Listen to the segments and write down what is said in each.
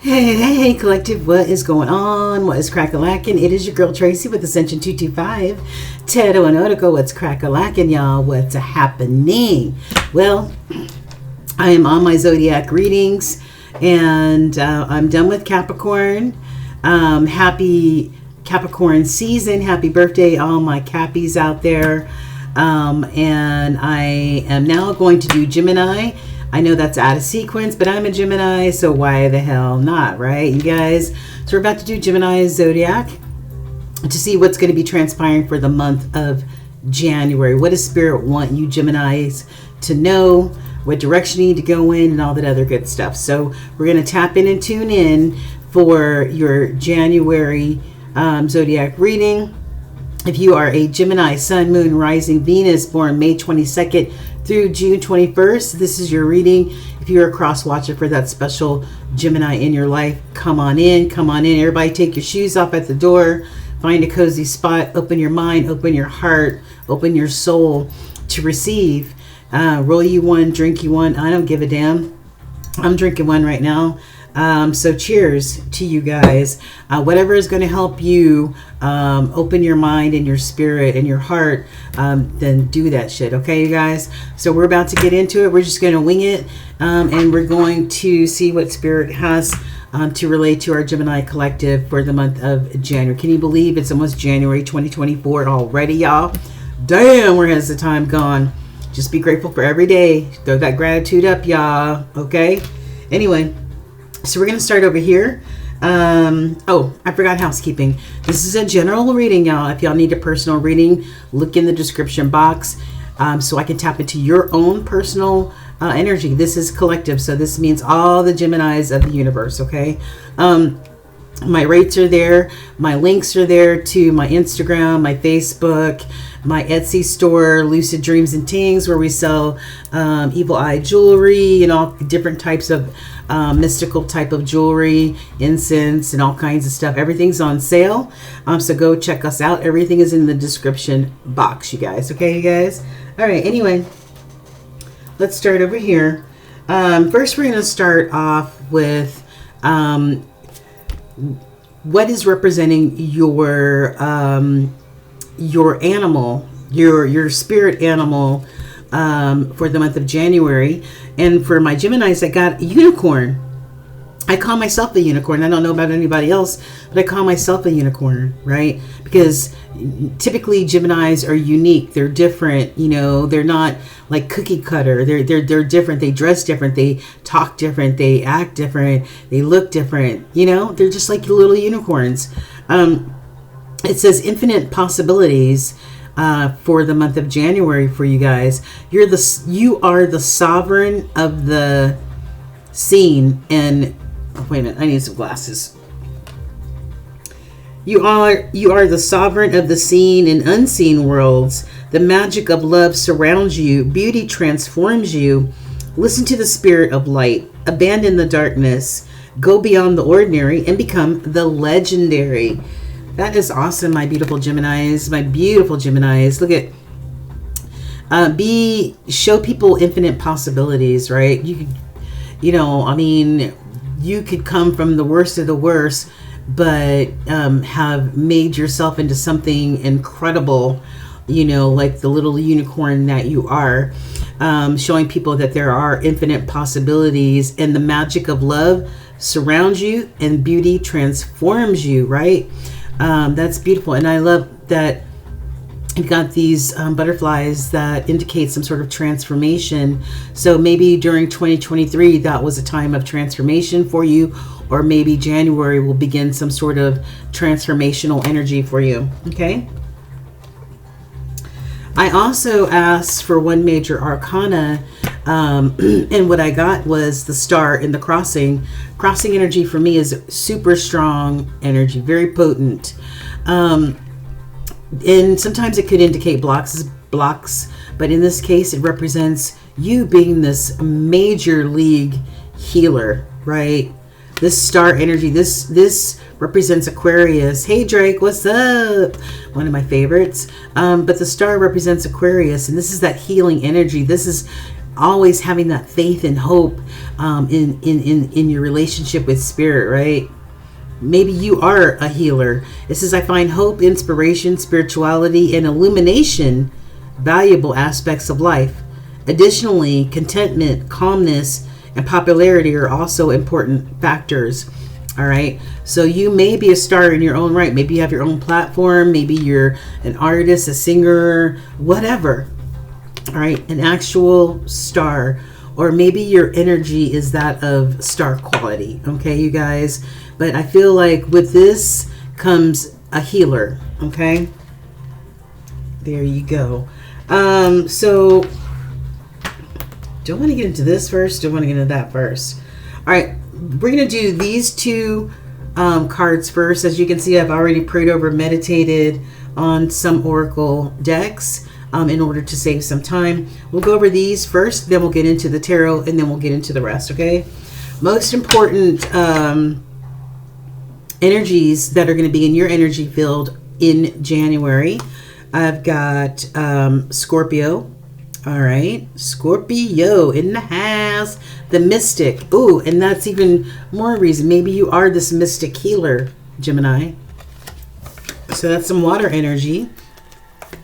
Hey, collective, what is going on? What is crack-a-lackin'? It is your girl Tracy with Ascension 225. Tedo and Otico, what's crack-a-lackin', y'all? What's happening? Well, I am on my Zodiac readings, and I'm done with Capricorn. Happy Capricorn season. Happy birthday, all my Cappies out there. And I am now going to do Gemini. I know that's out of sequence, but I'm a Gemini, so why the hell not, right, you guys? So we're about to do Gemini Zodiac to see what's going to be transpiring for the month of January. What does Spirit want you Geminis to know? What direction you need to go in and all that other good stuff. So we're going to tap in and tune in for your January Zodiac reading. If you are a Gemini, Sun, Moon, Rising, Venus, born May 22nd through June 21st, this is your reading. If you're a cross watcher for that special Gemini in your life, come on in, come on in. Everybody take your shoes off at the door, find a cozy spot, open your mind, open your heart, open your soul to receive. Roll you one, drink you one. I don't give a damn. I'm drinking one right now. So cheers to you guys. Whatever is going to help you open your mind and your spirit and your heart, then do that shit. Okay, you guys? So we're about to get into it. We're just going to wing it. And we're going to see what Spirit has to relate to our Gemini collective for the month of January. Can you believe it's almost January 2024 already, y'all? Damn, where has the time gone? Just be grateful for every day. Throw that gratitude up, y'all. Okay? Anyway. So we're going to start over here. Oh, I forgot housekeeping. This is a general reading, y'all. If y'all need a personal reading, look in the description box so I can tap into your own personal energy. This is collective, so this means all the Geminis of the universe, okay? My rates are there. My links are there to my Instagram, my Facebook, my Etsy store, Lucid Dreams and Tings, where we sell evil eye jewelry and all different types of mystical type of jewelry, incense, and all kinds of stuff. Everything's on sale. So go check us out. Everything is in the description box, you guys. Okay, you guys? All right, anyway, let's start over here. First, we're going to start off with what is representing your animal, your spirit animal for the month of January. And for my Geminis, I got a unicorn. I call myself a unicorn. I don't know about anybody else, but I call myself a unicorn, right? Because typically Geminis are unique. They're different. You know, they're not like cookie cutter. They're different. They dress different. They talk different. They act different. They look different. You know, they're just like little unicorns. It says infinite possibilities for the month of January for you guys. You are the sovereign of the scene. And oh, wait a minute, I need some glasses. You are the sovereign of the seen and unseen worlds. The magic of love surrounds you. Beauty transforms you. Listen to the spirit of light. Abandon the darkness. Go beyond the ordinary and become the legendary. That is awesome, my beautiful Geminis. My beautiful Geminis. Look at show people infinite possibilities, right? You could come from the worst of the worst, but have made yourself into something incredible, like the little unicorn that you are, showing people that there are infinite possibilities and the magic of love surrounds you and beauty transforms you, right? That's beautiful. And I love that you've got these butterflies that indicate some sort of transformation. So maybe during 2023, that was a time of transformation for you, or maybe January will begin some sort of transformational energy for you. Okay. I also asked for one major arcana, and what I got was the star in the crossing. Crossing energy for me is super strong energy, very potent. And sometimes it could indicate blocks, but in this case, it represents you being this major league healer, right? This star energy, this represents Aquarius. Hey Drake, what's up? One of my favorites. But the star represents Aquarius, and this is that healing energy. This is always having that faith and hope in your relationship with spirit, right? Maybe you are a healer. It says, I find hope, inspiration, spirituality, and illumination valuable aspects of life. Additionally, contentment, calmness, and popularity are also important factors. All right. So you may be a star in your own right. Maybe you have your own platform. Maybe you're an artist, a singer, whatever. All right. An actual star. Or maybe your energy is that of star quality. Okay, you guys. But I feel like with this comes a healer. Okay. There you go. So do I want to get into this first? Do I want to get into that first? All right. We're going to do these two cards first. As you can see, I've already prayed over, meditated on some oracle decks in order to save some time. We'll go over these first, then we'll get into the tarot, and then we'll get into the rest, okay? Most important energies that are going to be in your energy field in January. I've got Scorpio. All right, Scorpio in the house, the mystic. Ooh, and that's even more reason. Maybe you are this mystic healer, Gemini. So that's some water energy.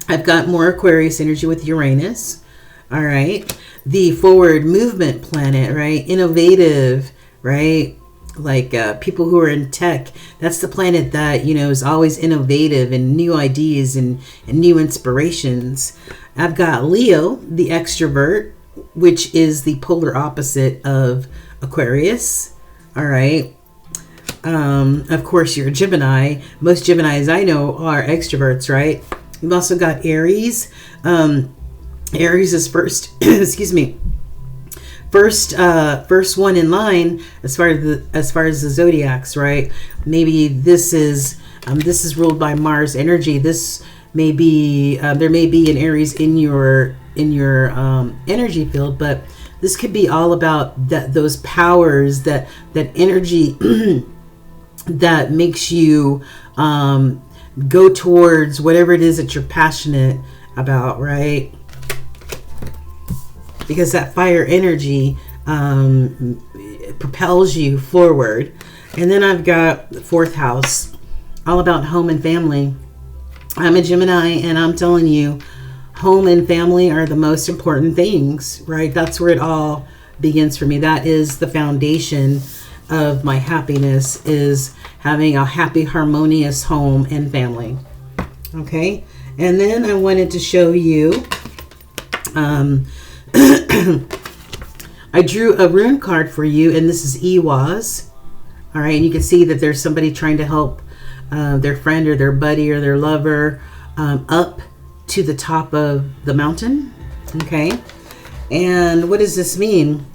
I've got more Aquarius energy with Uranus. All right, the forward movement planet, right? Innovative, right? Like people who are in tech. That's the planet that, you know, is always innovative and new ideas and new inspirations. I've got Leo, the extrovert, which is the polar opposite of Aquarius. All right. Of course, you're a Gemini. Most Geminis I know are extroverts, right? We've also got Aries. Aries is first, excuse me, first one in line as far as the zodiacs, right? Maybe this is ruled by Mars energy. This may be there may be an Aries in your energy field, but this could be all about those powers, that energy that makes you go towards whatever it is that you're passionate about, right? Because that fire energy propels you forward. And then I've got the fourth house, all about home and family. I'm a Gemini, and I'm telling you, home and family are the most important things, right? That's where it all begins for me. That is the foundation of my happiness, is having a happy, harmonious home and family. Okay. And then I wanted to show you, I drew a rune card for you, and this is Yessss. All right. And you can see that there's somebody trying to help their friend or their buddy or their lover up to the top of the mountain. Okay. And what does this mean?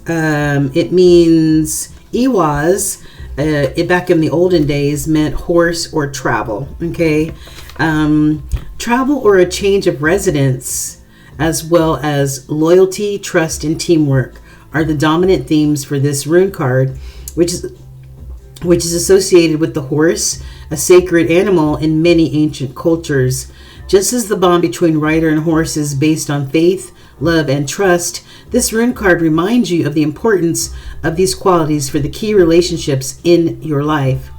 It means Yessss, back in the olden days, meant horse or travel. Okay. Travel or a change of residence, as well as loyalty, trust, and teamwork are the dominant themes for this rune card, which is associated with the horse, a sacred animal in many ancient cultures. Just as the bond between rider and horse is based on faith, love, and trust, this rune card reminds you of the importance of these qualities for the key relationships in your life.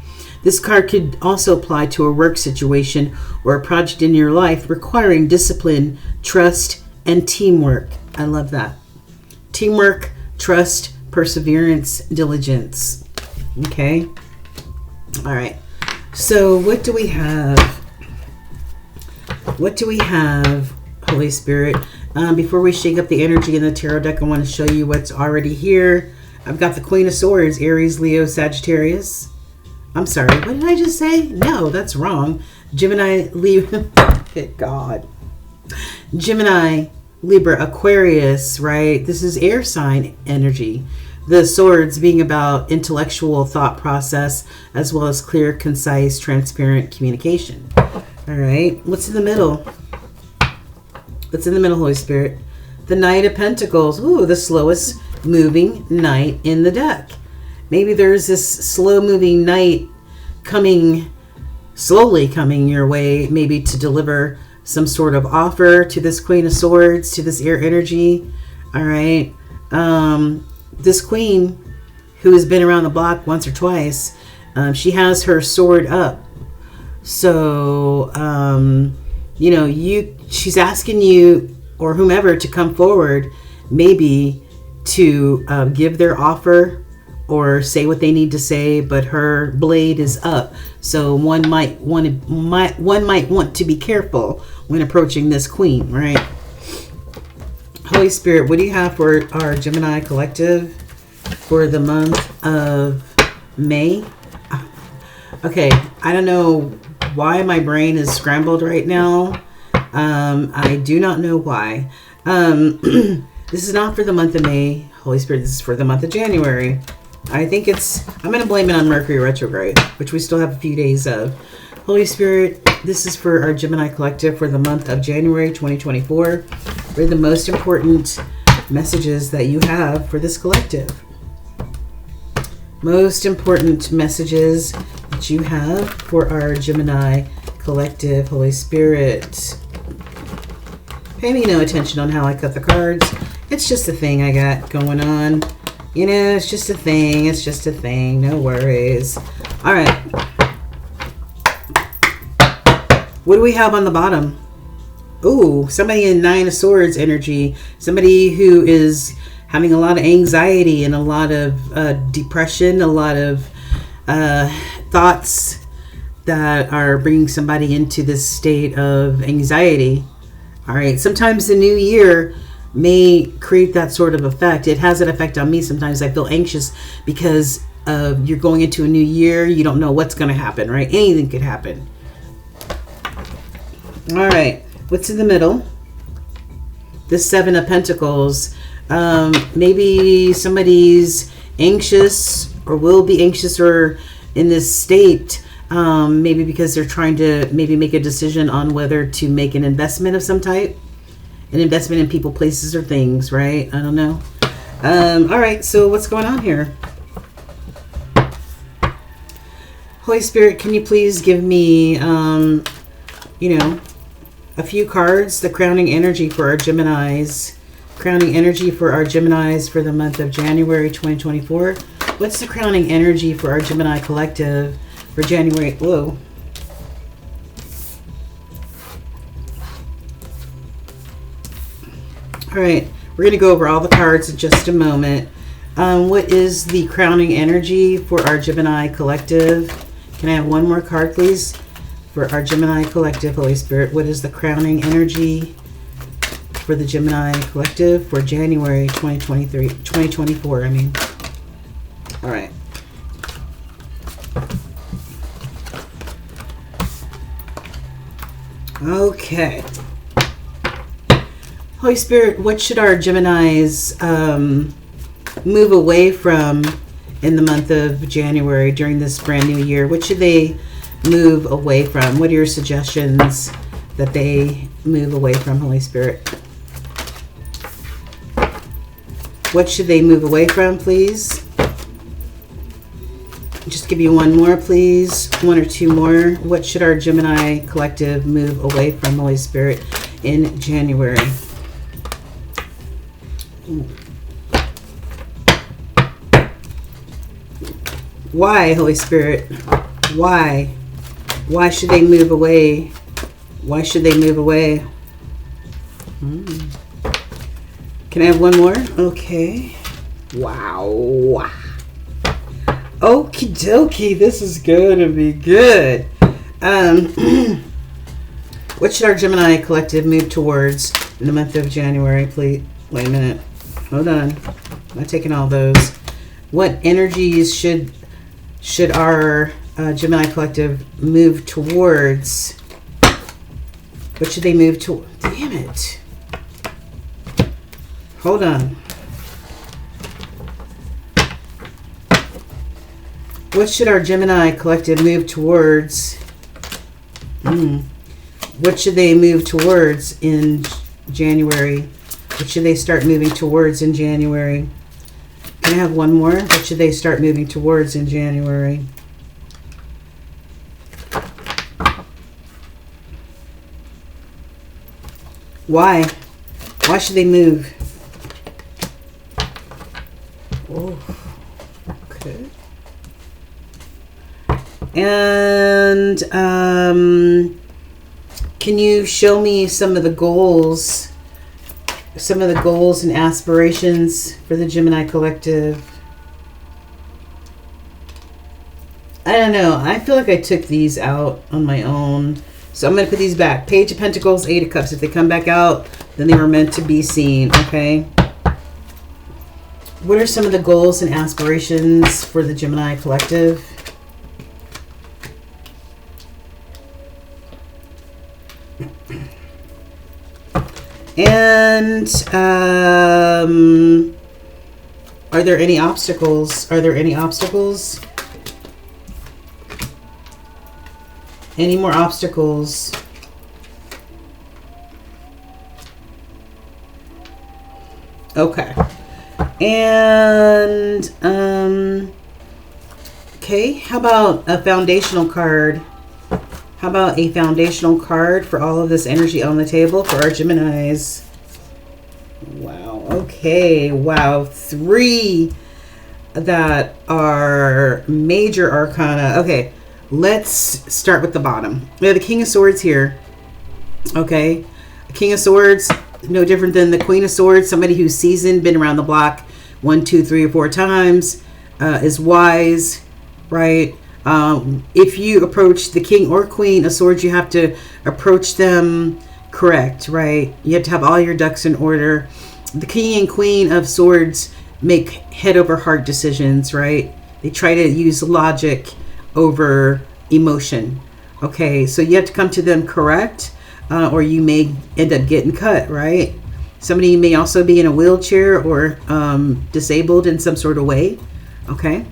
This card could also apply to a work situation or a project in your life requiring discipline, trust, and teamwork. I love that. Teamwork, trust, perseverance, diligence. Okay. All right. So what do we have? What do we have, Holy Spirit? Before we shake up the energy in the tarot deck, I want to show you what's already here. I've got the Queen of Swords, Aries, Leo, Sagittarius. I'm sorry, what did I just say? No, that's wrong. Gemini, Leo, good God. Gemini, Libra, Aquarius, right? This is air sign energy. The swords being about intellectual thought process, as well as clear, concise, transparent communication. All right, what's in the middle? What's in the middle, Holy Spirit? The Knight of Pentacles. Ooh, the slowest moving knight in the deck. Maybe there's this slow moving knight slowly coming your way, maybe to deliver some sort of offer to this Queen of Swords, to this air energy. All right. This queen who has been around the block once or twice, she has her sword up. So, you know, she's asking you or whomever to come forward, maybe to give their offer or say what they need to say, but her blade is up. So one might want to be careful when approaching this queen, right? Holy Spirit, what do you have for our Gemini collective for the month of May? Okay, I don't know why my brain is scrambled right now. I do not know why. This is not for the month of May, Holy Spirit. This is for the month of January. I think I'm going to blame it on Mercury retrograde, which we still have a few days of. Holy Spirit, this is for our Gemini collective for the month of January 2024. What are the most important messages that you have for this collective? Most important messages that you have for our Gemini collective, Holy Spirit. Pay me no attention on how I cut the cards. It's just a thing I got going on. You know, it's just a thing. It's just a thing. No worries. All right. What do we have on the bottom? Ooh, somebody in Nine of Swords energy. Somebody who is having a lot of anxiety and a lot of depression, a lot of thoughts that are bringing somebody into this state of anxiety. All right. Sometimes the new year may create that sort of effect. It has an effect on me. Sometimes I feel anxious because you're going into a new year. You don't know what's going to happen, right? Anything could happen. All right. What's in the middle? The Seven of Pentacles. Maybe somebody's anxious or will be anxious or in this state. Maybe because they're trying to maybe make a decision on whether to make an investment of some type. An investment in people, places, or things, right? I don't know. All right, so what's going on here? Holy Spirit, can you please give me, you know, a few cards, the crowning energy for our Geminis. Crowning energy for our Geminis for the month of January 2024. What's the crowning energy for our Gemini collective for January? Whoa. All right, we're going to go over all the cards in just a moment. What is the crowning energy for our Gemini collective? Can I have one more card, please? For our Gemini collective, Holy Spirit, what is the crowning energy for the Gemini collective for January 2024, I mean. All right. Okay. Holy Spirit, what should our Geminis move away from in the month of January during this brand new year? What should they move away from? What are your suggestions that they move away from, Holy Spirit? What should they move away from, please? Just give you one more, please. One or two more. What should our Gemini collective move away from, Holy Spirit, in January? Why, Holy Spirit? Why? Why should they move away? Why should they move away? Can I have one more? Okay. Wow. Okie dokie. This is going to be good. What should our Gemini collective move towards in the month of January, please? Wait a minute. Hold on. I'm not taking all those. What energies should our Gemini collective move towards? What should they move to? Damn it. Hold on. What should our Gemini collective move towards? What should they move towards in January? What should they start moving towards in January? Can I have one more? What should they start moving towards in January? Why? Why should they move? Oh, okay. And can you show me some of the goals and aspirations for the Gemini collective? I don't know. I feel like I took these out on my own. So I'm going to put these back. Page of Pentacles, Eight of Cups. If they come back out, then they were meant to be seen. Okay. What are some of the goals and aspirations for the Gemini collective? And are there any obstacles? Are there any obstacles? Any more obstacles? Okay. And okay, how about a foundational card? How about a foundational card for all of this energy on the table for our Geminis? Wow. Okay. Wow. 3 that are major arcana. Okay. Let's start with the bottom. We have the King of Swords here. Okay. The King of Swords, no different than the Queen of Swords. Somebody who's seasoned, been around the block 1, 2, 3, or 4 times, is wise, right? If you approach the King or Queen of Swords, you have to approach them correct, right? You have to have all your ducks in order. The King and Queen of Swords make head over heart decisions, right? They try to use logic over emotion. Okay, so you have to come to them correct, or you may end up getting cut, right? Somebody may also be in a wheelchair or disabled in some sort of way. Okay.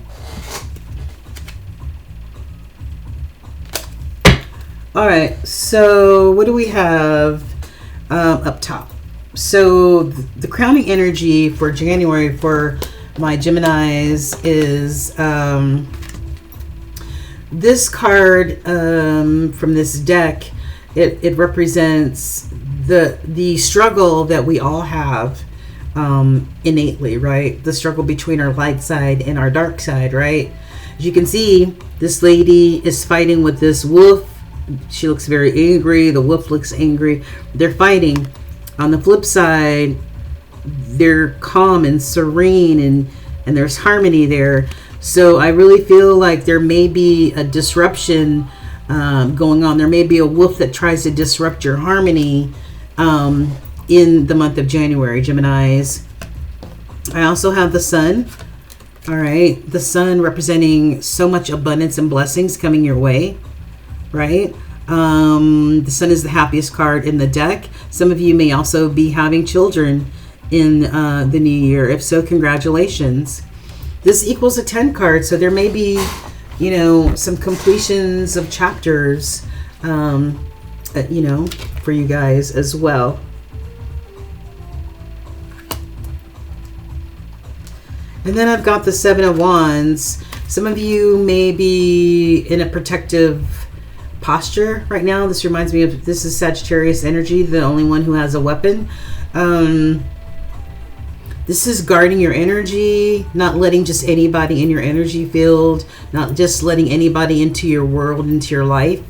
All right, so what do we have up top? So the crowning energy for January for my Geminis is this card from this deck. It represents the struggle that we all have innately, right? The struggle between our light side and our dark side, right? As you can see, this lady is fighting with this wolf. She looks very angry. The wolf looks angry. They're fighting. On the flip side, they're calm and serene, and there's harmony there. So I really feel like there may be a disruption going on. There may be a wolf that tries to disrupt your harmony in the month of January, Geminis. I also have the Sun. All right. The Sun representing so much abundance and blessings coming your way, right? The Sun is the happiest card in the deck. Some of you may also be having children in the new year. If so, congratulations. This equals a 10 card, so there may be, some completions of chapters, for you guys as well. And then I've got the Seven of Wands. Some of you may be in a protective posture right now. This reminds me of, this is Sagittarius energy, the only one who has a weapon. This is guarding your energy, not letting just anybody in your energy field, not just letting anybody into your world, into your life.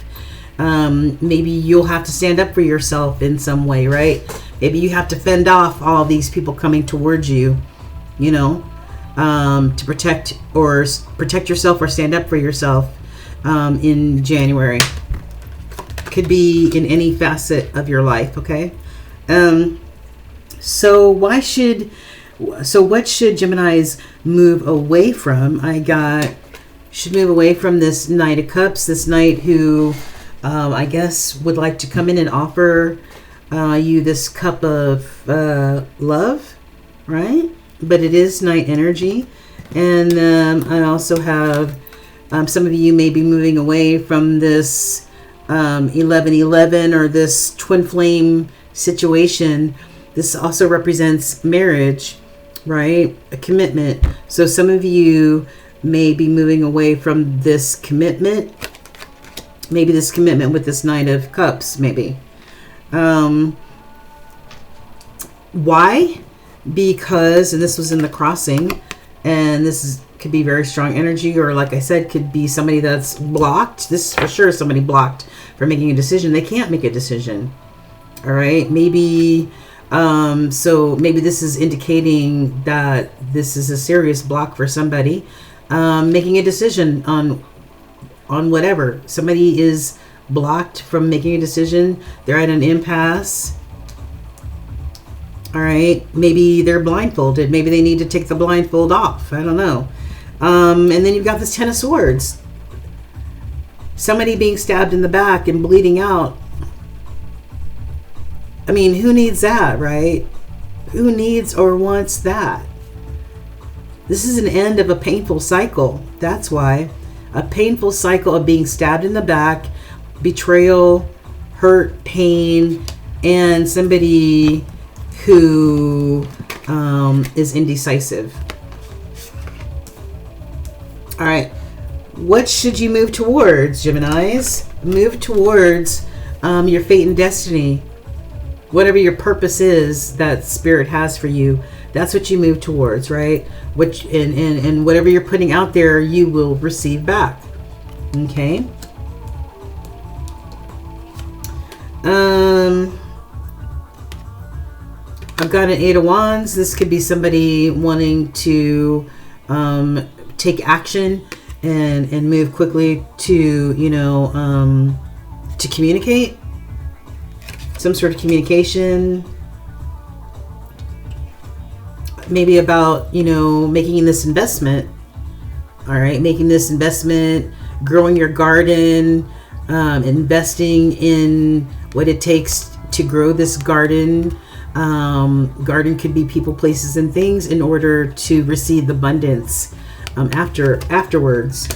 Maybe you'll have to stand up for yourself in some way, right? Maybe you have to fend off all these people coming towards you, to protect yourself or stand up for yourself in January. Could be in any facet of your life, okay? So what should Geminis move away from? Should move away from this Knight of Cups, this knight who I guess would like to come in and offer you this cup of love, right? But it is night energy. And I also have some of you may be moving away from this 11-11 or this twin flame situation. This also represents marriage, right? A commitment. So some of you may be moving away from this commitment. Maybe this commitment with this Knight of Cups, maybe. Why? Because, and this was in the crossing, And could be very strong energy, or like I said, could be somebody that's blocked. This is for sure somebody blocked from making a decision. They can't make a decision. All right, maybe so maybe this is indicating that this is a serious block for somebody making a decision on whatever. Somebody is blocked from making a decision. They're at an impasse. All right, maybe they're blindfolded. Maybe they need to take the blindfold off. I don't know. And then you've got this Ten of Swords. Somebody being stabbed in the back and bleeding out. I mean, who needs that, right? Who needs or wants that? This is an end of a painful cycle. That's why. A painful cycle of being stabbed in the back, betrayal, hurt, pain, and somebody who is indecisive. All right. What should you move towards, Geminis? Move towards your fate and destiny. Whatever your purpose is that Spirit has for you, that's what you move towards, right? Which and whatever you're putting out there, you will receive back. Okay. I've got an Eight of Wands. This could be somebody wanting to take action and move quickly to, to communicate. Some sort of communication. Maybe about, making this investment. All right, making this investment, growing your garden, investing in what it takes to grow this garden. Garden could be people, places, and things in order to receive abundance afterwards.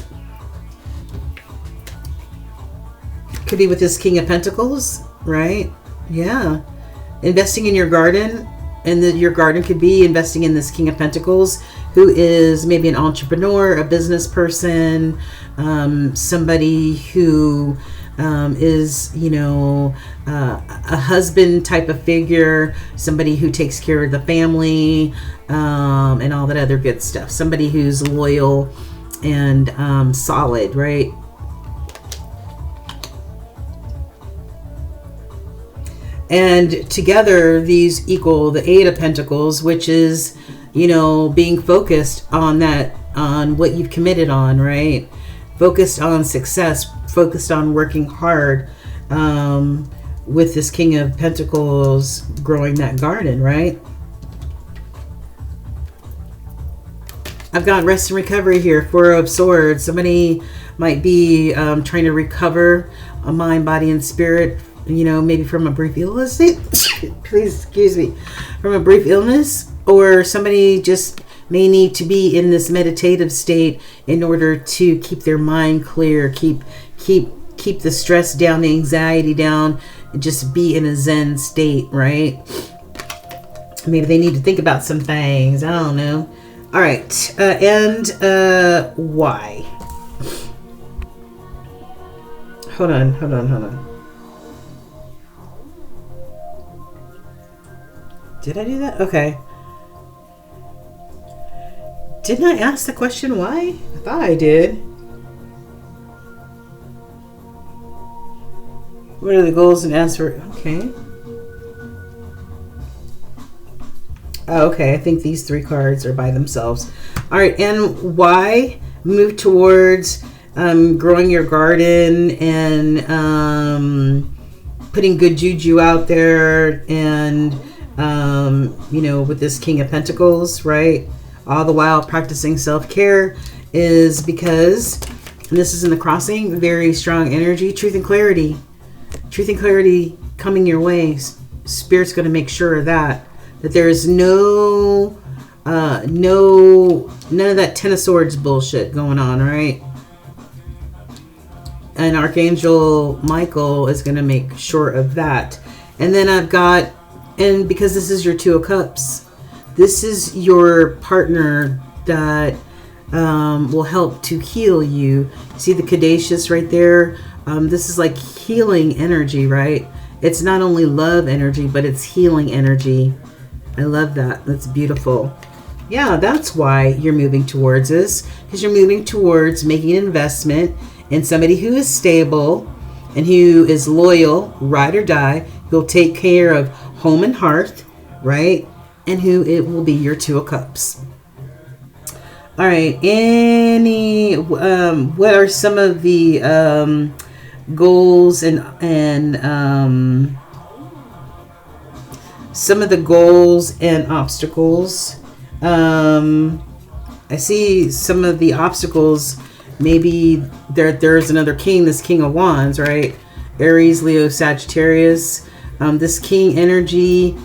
Could be with this King of Pentacles, right? Yeah. Investing in your garden, and your garden could be investing in this King of Pentacles, who is maybe an entrepreneur, a business person, somebody who is, a husband type of figure, somebody who takes care of the family, and all that other good stuff. Somebody who's loyal and solid, right? And together these equal the Eight of Pentacles, which is, being focused on what you've committed on, right? Focused on success, focused on working hard, with this King of Pentacles growing that garden, right? I've got rest and recovery here. Four of Swords. Somebody might be trying to recover a mind, body, and spirit, maybe from a brief illness. Please excuse me. From a brief illness, or somebody just may need to be in this meditative state in order to keep their mind clear, keep the stress down, the anxiety down, and just be in a Zen state, right? Maybe they need to think about some things. I don't know. All right. And why? Hold on. Did I do that? Okay. Didn't I ask the question why? I thought I did. What are the goals and answer? Okay. Oh, okay. I think these three cards are by themselves. All right. And why? Move towards growing your garden and putting good juju out there, and with this King of Pentacles, right? All the while practicing self-care is because, and this is in the crossing, very strong energy, truth and clarity. Truth and clarity coming your way. Spirit's going to make sure of that there is none of that Ten of Swords bullshit going on, right? And Archangel Michael is going to make sure of that. And then I've got, and because this is your Two of Cups, this is your partner that will help to heal you. See the Caduceus right there? This is like healing energy, right? It's not only love energy, but it's healing energy. I love that. That's beautiful. Yeah, that's why you're moving towards this, because you're moving towards making an investment in somebody who is stable and who is loyal, ride or die, who'll take care of home and hearth, right? And who it will be your Two of Cups. All right. What are some of the goals and some of the goals and obstacles? I see some of the obstacles. Maybe there's another king, this King of Wands, right? Aries, Leo, Sagittarius. This king energy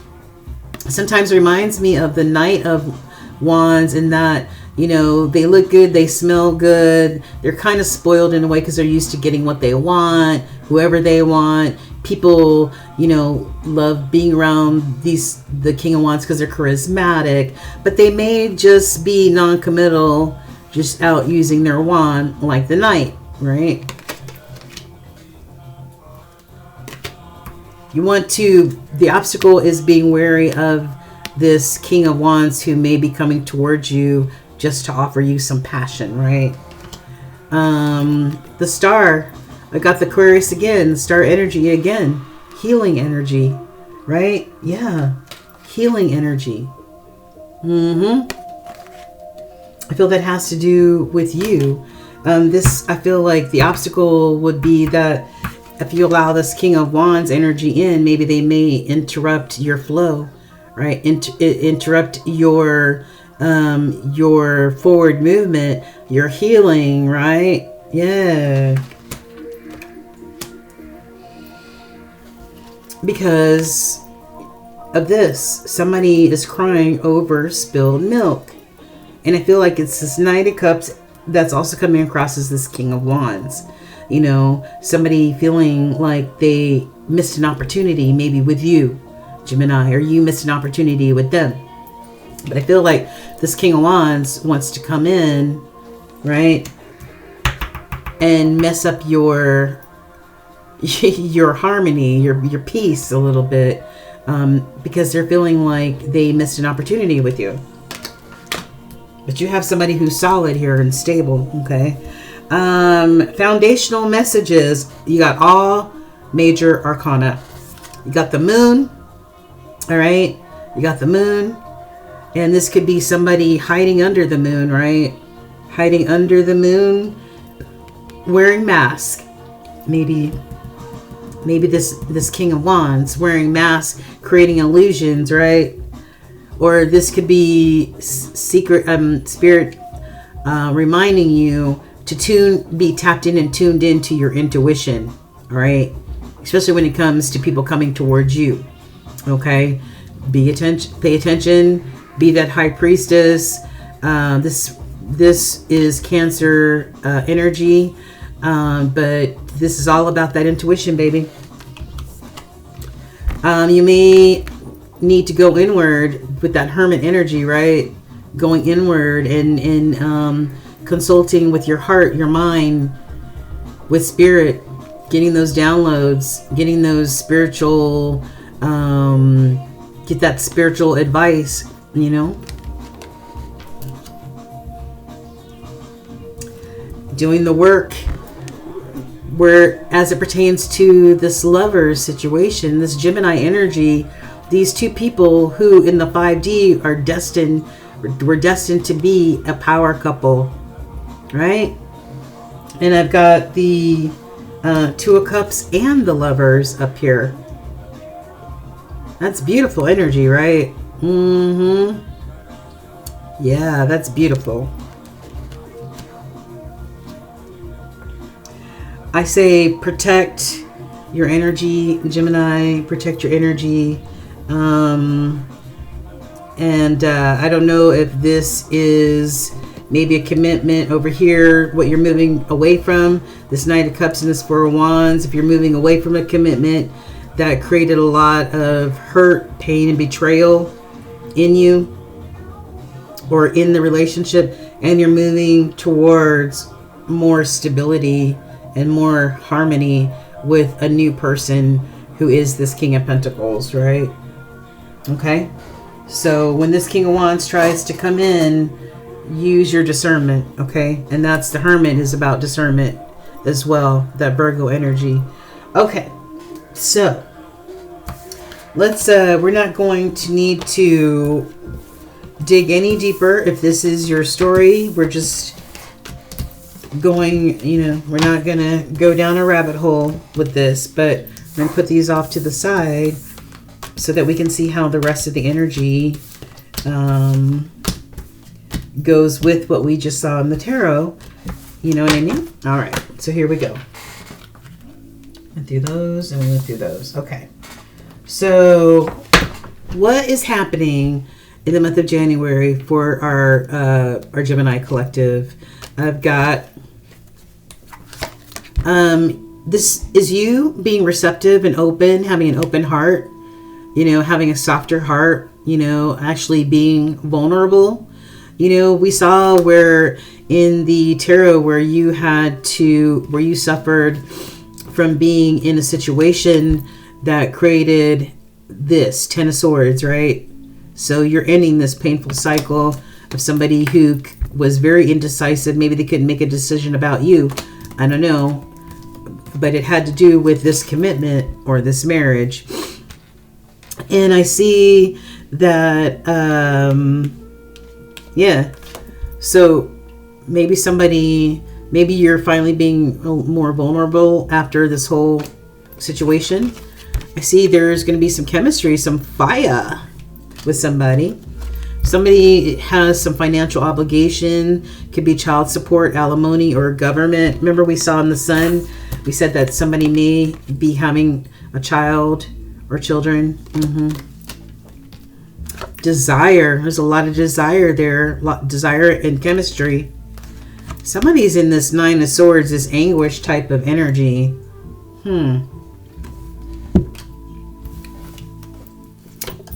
sometimes reminds me of the Knight of Wands, in that, you know, they look good, they smell good, they're kind of spoiled in a way because they're used to getting what they want, whoever they want. People, you know, love being around the King of Wands because they're charismatic, but they may just be non-committal, just out using their wand like the Knight, right? The obstacle is being wary of this King of Wands who may be coming towards you just to offer you some passion, right? The Star, I got the Aquarius again, the Star energy again, healing energy, right? Yeah, healing energy. I feel that has to do with you. I feel like the obstacle would be that if you allow this King of Wands energy in, maybe they may interrupt your flow, right? Interrupt your forward movement, your healing, right? Yeah. Because of this, somebody is crying over spilled milk. And I feel like it's this Knight of Cups that's also coming across as this King of Wands. You know, somebody feeling like they missed an opportunity, maybe with you, Gemini, or you missed an opportunity with them. But I feel like this King of Wands wants to come in, right, and mess up your harmony, your peace a little bit, because they're feeling like they missed an opportunity with you. But you have somebody who's solid here and stable, okay? Foundational messages. You got all major arcana. You got the Moon, all right? You got the Moon. And this could be somebody hiding under the moon, right? Hiding under the moon, wearing mask. Maybe this King of Wands wearing masks, creating illusions, right? Or this could be secret spirit reminding you to be tapped in and tuned into your intuition, all right? Especially when it comes to people coming towards you, okay? Pay attention. Be that High Priestess. This is Cancer energy, but this is all about that intuition, baby. You may need to go inward with that Hermit energy, right? Going inward and consulting with your heart, your mind, with spirit, getting those downloads, getting those spiritual, get that spiritual advice, you know? Doing the work where, as it pertains to this lover situation, this Gemini energy, these two people who in the 5D were destined to be a power couple, right? And I've got the Two of Cups and the Lovers up here. That's beautiful energy, right? Yeah, that's beautiful. I say protect your energy, Gemini. Protect your energy. I don't know if this is maybe a commitment over here, what you're moving away from. This Knight of Cups and this Four of Wands. If you're moving away from a commitment that created a lot of hurt, pain, and betrayal in you or in the relationship, and you're moving towards more stability and more harmony with a new person who is this King of Pentacles, right? Okay. So when this King of Wands tries to come in, use your discernment, okay? And that's the Hermit is about discernment as well, that Virgo energy. Okay, so let's, we're not going to need to dig any deeper if this is your story. We're just going, we're not going to go down a rabbit hole with this, but I'm going to put these off to the side so that we can see how the rest of the energy goes with what we just saw in the tarot. You know what I mean? All right, so here we go. Went through those and we went through those. Okay. So what is happening in the month of January for our Gemini collective? I've got this is you being receptive and open, having an open heart, having a softer heart, actually being vulnerable. We saw where in the tarot where you suffered from being in a situation that created this 10 of Swords, right? So you're ending this painful cycle of somebody who was very indecisive. Maybe they couldn't make a decision about you. I don't know. But it had to do with this commitment or this marriage. And I see that, so maybe you're finally being more vulnerable after this whole situation. I see there's going to be some chemistry, some fire with somebody. Somebody has some financial obligation, could be child support, alimony, or government. Remember we saw in the Sun, we said that somebody may be having a child or children. Desire, there's a lot of desire there, desire and chemistry. Somebody's in this 9 of Swords, this anguish type of energy.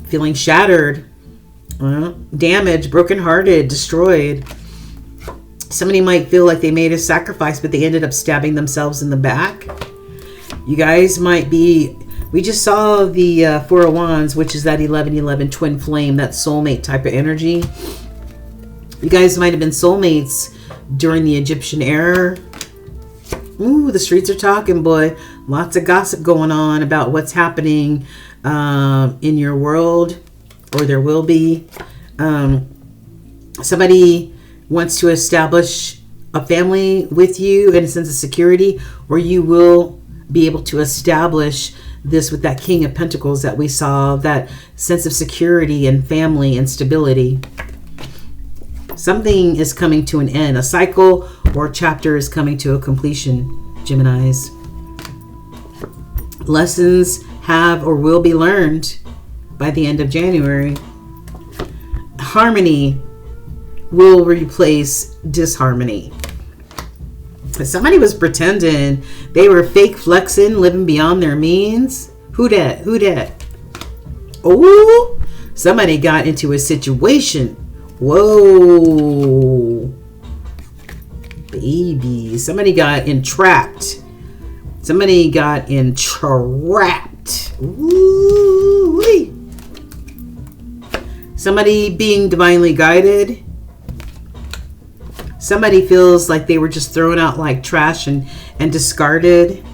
Feeling shattered, damaged, brokenhearted, destroyed. Somebody might feel like they made a sacrifice, but they ended up stabbing themselves in the back. You guys might be, we just saw the 4 of Wands, which is that 11-11 twin flame, that soulmate type of energy. You guys might have been soulmates during the Egyptian era. Ooh, the streets are talking, boy. Lots of gossip going on about what's happening in your world, or there will be. Somebody wants to establish a family with you and a sense of security, or you will be able to establish this with that King of Pentacles that we saw, that sense of security and family and stability. Something is coming to an end. A cycle or chapter is coming to a completion, Geminis. Lessons have or will be learned by the end of January. Harmony will replace disharmony. Somebody was pretending, they were fake flexing, living beyond their means. Who dat? Oh, somebody got into a situation. Whoa, baby, somebody got entrapped. Ooh-wee. Somebody being divinely guided. Somebody feels like they were just thrown out like trash and discarded.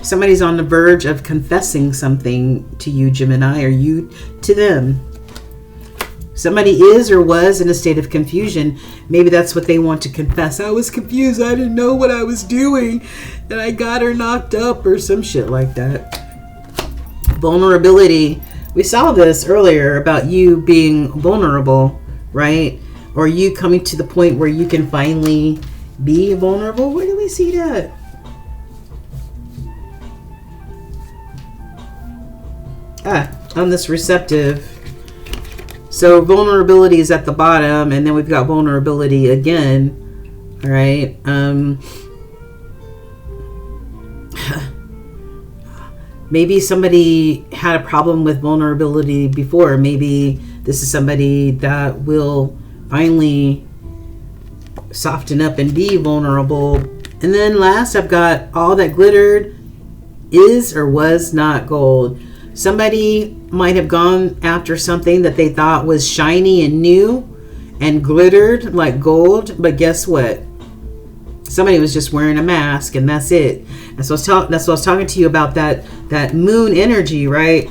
Somebody's on the verge of confessing something to you, Gemini, or you to them. Somebody is or was in a state of confusion. Maybe that's what they want to confess. I was confused. I didn't know what I was doing. And I got her knocked up or some shit like that. Vulnerability. We saw this earlier about you being vulnerable, right? Or you coming to the point where you can finally be vulnerable. Where do we see that? On this receptive. So vulnerability is at the bottom, and then we've got vulnerability again. All right. Maybe somebody had a problem with vulnerability before. Maybe this is somebody that will finally soften up and be vulnerable. And then last, I've got all that glittered is or was not gold. Somebody might have gone after something that they thought was shiny and new and glittered like gold, but guess what? Somebody was just wearing a mask, and that's it. And so that's what I was talking to you about, that moon energy, right?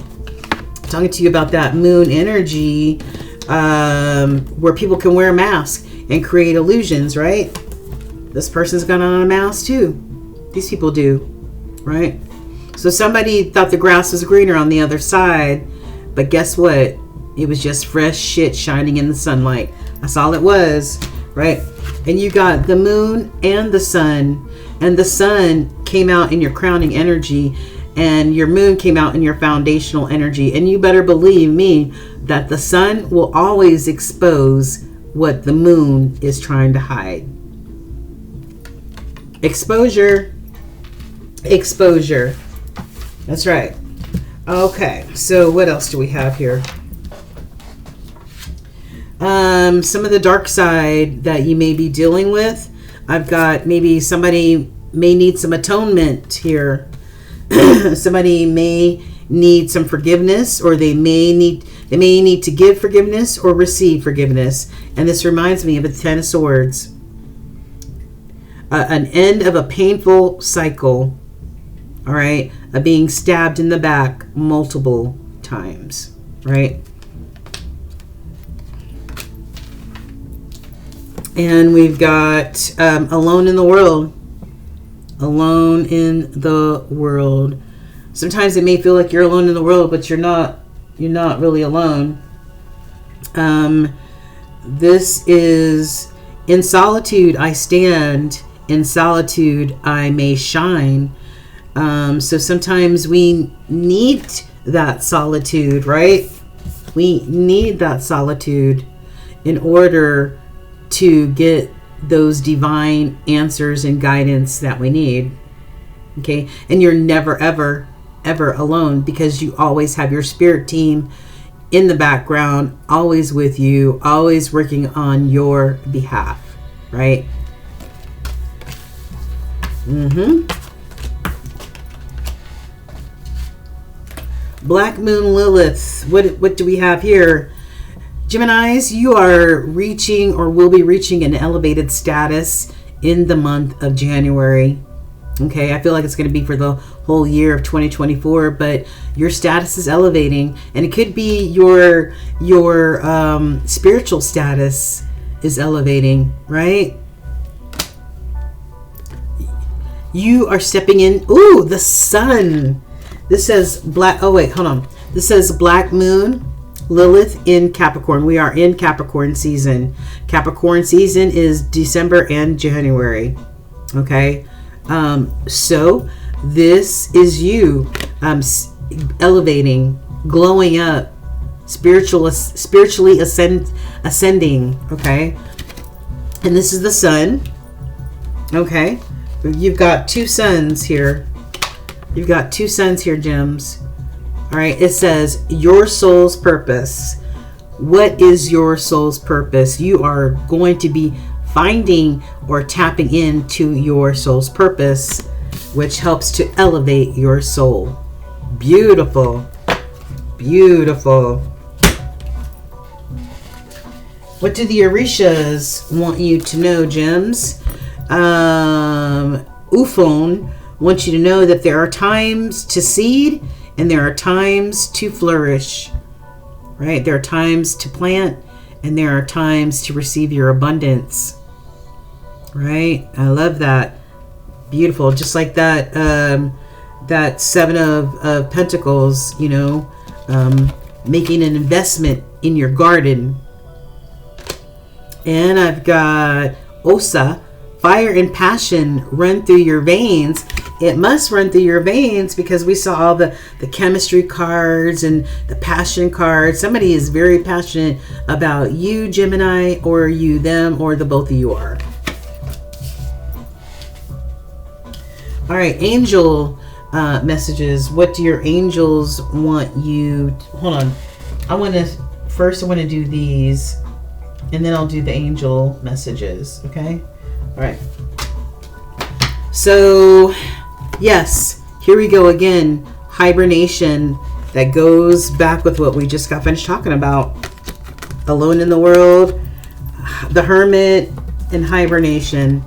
Talking to you about that moon energy, where people can wear a mask and create illusions, right? This person's got on a mask too. These people do, right? So somebody thought the grass was greener on the other side, but guess what? It was just fresh shit shining in the sunlight. That's all it was, right? And you got the moon and the sun came out in your crowning energy, and your moon came out in your foundational energy. And you better believe me that the sun will always expose what the moon is trying to hide. Exposure. That's right. Okay, so what else do we have here? Some of the dark side that you may be dealing with. I've got maybe somebody may need some atonement here. Somebody may need some forgiveness, or they may need to give forgiveness or receive forgiveness. And this reminds me of the Ten of Swords. An end of a painful cycle. All right, of being stabbed in the back multiple times, right? And we've got alone in the world. Alone in the world. Sometimes it may feel like you're alone in the world, but you're not really alone. This is, in solitude I stand, in solitude I may shine. So sometimes we need that solitude, right? We need that solitude in order to get those divine answers and guidance that we need. Okay? And you're never, ever, ever alone, because you always have your spirit team in the background, always with you, always working on your behalf, right? Black Moon Lilith. What do we have here? Geminis, you are reaching or will be reaching an elevated status in the month of January. Okay, I feel like it's going to be for the whole year of 2024, but your status is elevating, and it could be your spiritual status is elevating, right? You are stepping in. Ooh, the sun. This says black. Oh wait, hold on. This says Black Moon Lilith in Capricorn. We are in Capricorn season. Capricorn season is December and January. Okay. So this is you elevating, glowing up, spiritually ascending. Okay. And this is the sun. Okay. You've got two suns here. You've got two suns here, gems. All right, it says your soul's purpose. What is your soul's purpose? You are going to be finding or tapping into your soul's purpose, which helps to elevate your soul. Beautiful. Beautiful. What do the Orishas want you to know, gems? Ufon wants you to know that there are times to seed and there are times to flourish, right? There are times to plant and there are times to receive your abundance, right? I love that. Beautiful. Just like that, that Seven of Pentacles, you know, making an investment in your garden. And I've got Osa, fire and passion run through your veins. It must run through your veins because we saw all the chemistry cards and the passion cards. Somebody is very passionate about you, Gemini, or you, them, or the both of you are. All right, angel messages. What do your angels want you? Hold on. I want to do these, and then I'll do the angel messages. Okay. All right. So, yes, here we go again. Hibernation that goes back with what we just got finished talking about. Alone in the world, the hermit, and hibernation.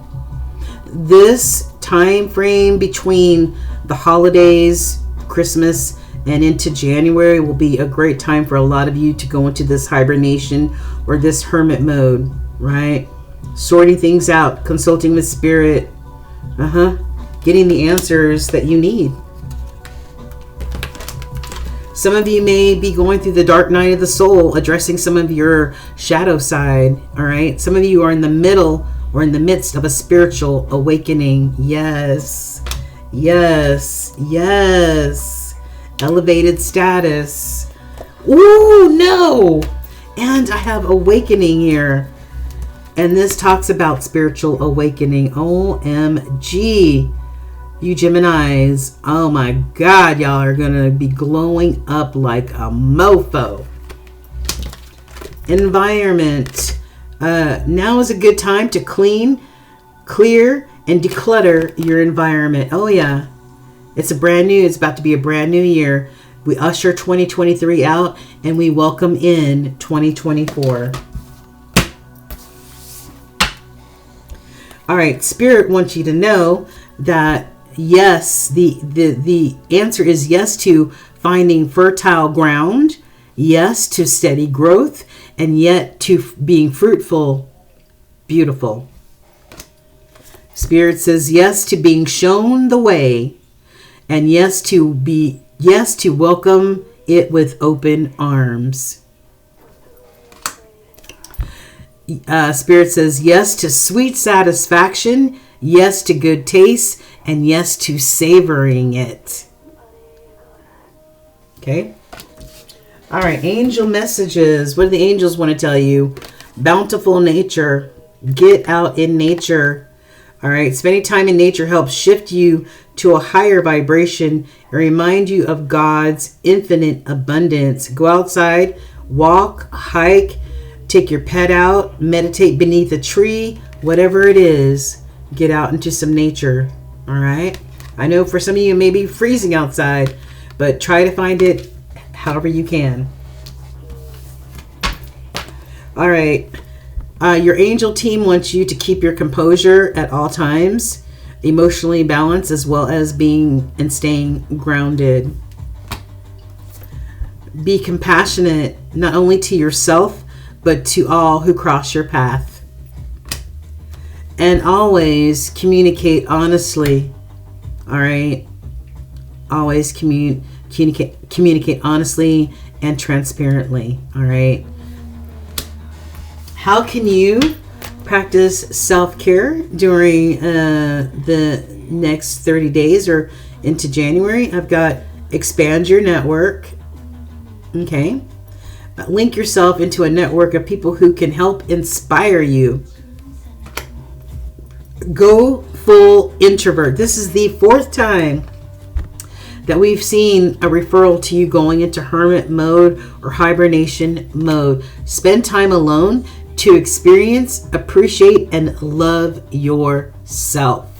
This time frame between the holidays, Christmas, and into January will be a great time for a lot of you to go into this hibernation or this hermit mode, right? Sorting things out, consulting with spirit, getting the answers that you need. Some of you may be going through the dark night of the soul, addressing some of your shadow side, all right? Some of you are in the middle or in the midst of a spiritual awakening. Yes, yes, yes. Elevated status. Ooh, no. And I have awakening here. And this talks about spiritual awakening. OMG. You Geminis, oh my God, y'all are going to be glowing up like a mofo. Environment. Now is a good time to clean, clear, and declutter your environment. Oh yeah, it's about to be a brand new year. We usher 2023 out and we welcome in 2024. All right, Spirit wants you to know that yes, the answer is yes to finding fertile ground, yes to steady growth, and yet to being fruitful, beautiful. Spirit says yes to being shown the way, and yes to welcome it with open arms. Spirit says yes to sweet satisfaction, yes to good taste, and yes to savoring it. Okay. All right. Angel messages. What do the angels want to tell you? Bountiful nature. Get out in nature. All right. Spending time in nature helps shift you to a higher vibration and remind you of God's infinite abundance. Go outside, walk, hike, take your pet out, meditate beneath a tree, whatever it is. Get out into some nature. All right. I know for some of you it may be freezing outside, but try to find it however you can. All right. Your angel team wants you to keep your composure at all times, emotionally balanced, as well as being and staying grounded. Be compassionate, not only to yourself, but to all who cross your path. And always communicate honestly. All right. Always communicate honestly and transparently. All right. How can you practice self-care during the next 30 days or into January? I've got expand your network. Okay. Link yourself into a network of people who can help inspire you. Go full introvert. This is the 4th time that we've seen a referral to you going into hermit mode or hibernation mode. Spend time alone to experience, appreciate, and love yourself.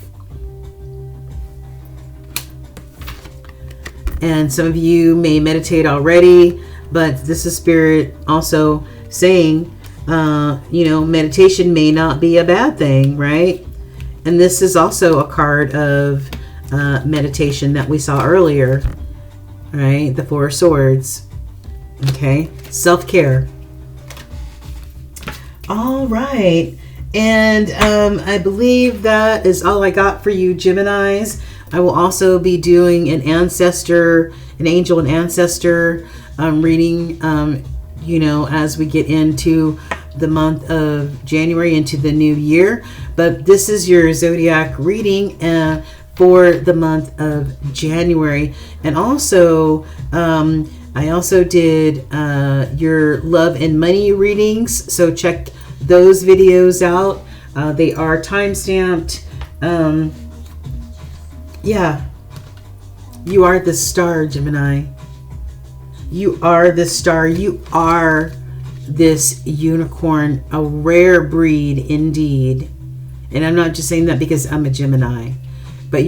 And some of you may meditate already, but this is Spirit also saying, meditation may not be a bad thing, right? And this is also a card of meditation that we saw earlier, right? The 4 of Swords. Okay. Self-care. All right. And I believe that is all I got for you, Geminis. I will also be doing an angel and ancestor reading, as we get into the month of January into the new year. But this is your Zodiac reading for the month of January. And also, I also did your love and money readings. So check those videos out. They are time-stamped. Yeah. You are the star, Gemini. You are the star. You are this unicorn, a rare breed indeed. And I'm not just saying that because I'm a Gemini, but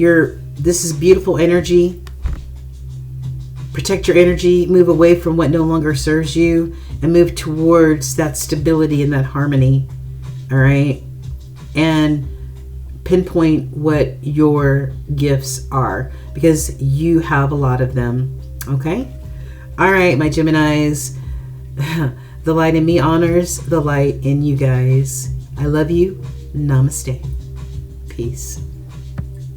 this is beautiful energy. Protect your energy, move away from what no longer serves you, and move towards that stability and that harmony. All right? And pinpoint what your gifts are, because you have a lot of them. Okay? All right, my Geminis. The light in me honors the light in you guys. I love you. Namaste. Peace.